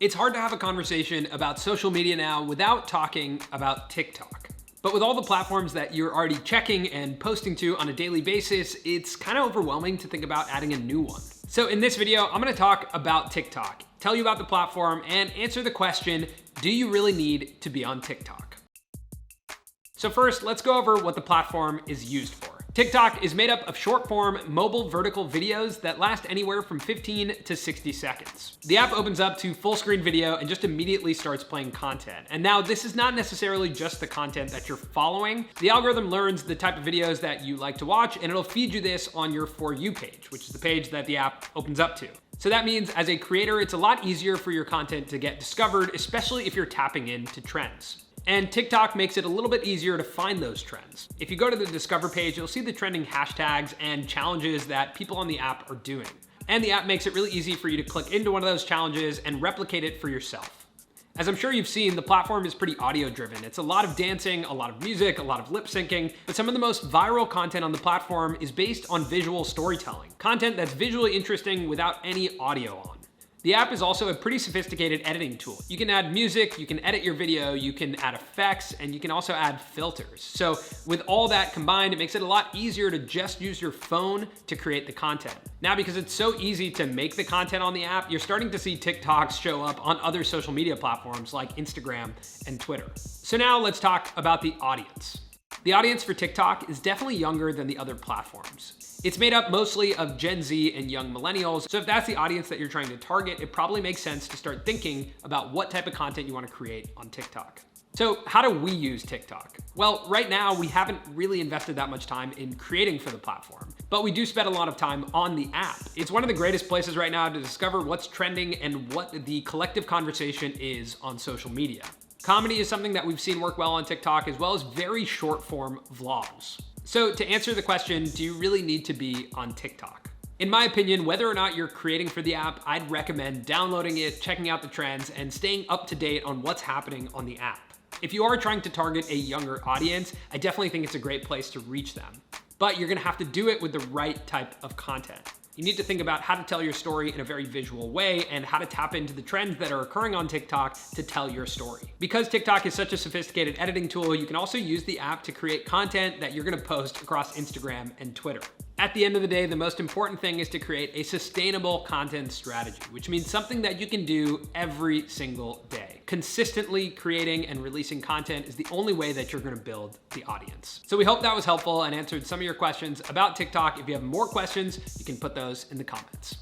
It's hard to have a conversation about social media now without talking about TikTok. But with all the platforms that you're already checking and posting to on a daily basis, it's kind of overwhelming to think about adding a new one. So in this video, I'm gonna talk about TikTok, tell you about the platform, and answer the question, do you really need to be on TikTok? So first, let's go over what the platform is used for. TikTok is made up of short-form mobile vertical videos that last anywhere from 15 to 60 seconds. The app opens up to full-screen video and just immediately starts playing content. And now this is not necessarily just the content that you're following. The algorithm learns the type of videos that you like to watch, and it'll feed you this on your For You page, which is the page that the app opens up to. So that means as a creator, it's a lot easier for your content to get discovered, especially if you're tapping into trends. And TikTok makes it a little bit easier to find those trends. If you go to the Discover page, you'll see the trending hashtags and challenges that people on the app are doing. And the app makes it really easy for you to click into one of those challenges and replicate it for yourself. As I'm sure you've seen, the platform is pretty audio driven. It's a lot of dancing, a lot of music, a lot of lip syncing, but some of the most viral content on the platform is based on visual storytelling, content that's visually interesting without any audio on. The app is also a pretty sophisticated editing tool. You can add music, you can edit your video, you can add effects, and you can also add filters. So with all that combined, it makes it a lot easier to just use your phone to create the content. Now, because it's so easy to make the content on the app, you're starting to see TikToks show up on other social media platforms like Instagram and Twitter. So now let's talk about the audience. The audience for TikTok is definitely younger than the other platforms. It's made up mostly of Gen Z and young millennials. So if that's the audience that you're trying to target, it probably makes sense to start thinking about what type of content you want to create on TikTok. So how do we use TikTok? Well, right now we haven't really invested that much time in creating for the platform, but we do spend a lot of time on the app. It's one of the greatest places right now to discover what's trending and what the collective conversation is on social media. Comedy is something that we've seen work well on TikTok, as well as very short form vlogs. So to answer the question, do you really need to be on TikTok? In my opinion, whether or not you're creating for the app, I'd recommend downloading it, checking out the trends, and staying up to date on what's happening on the app. If you are trying to target a younger audience, I definitely think it's a great place to reach them. But you're gonna have to do it with the right type of content. You need to think about how to tell your story in a very visual way and how to tap into the trends that are occurring on TikTok to tell your story. Because TikTok is such a sophisticated editing tool, you can also use the app to create content that you're gonna post across Instagram and Twitter. At the end of the day, the most important thing is to create a sustainable content strategy, which means something that you can do every single day. Consistently creating and releasing content is the only way that you're gonna build the audience. So we hope that was helpful and answered some of your questions about TikTok. If you have more questions, you can put those in the comments.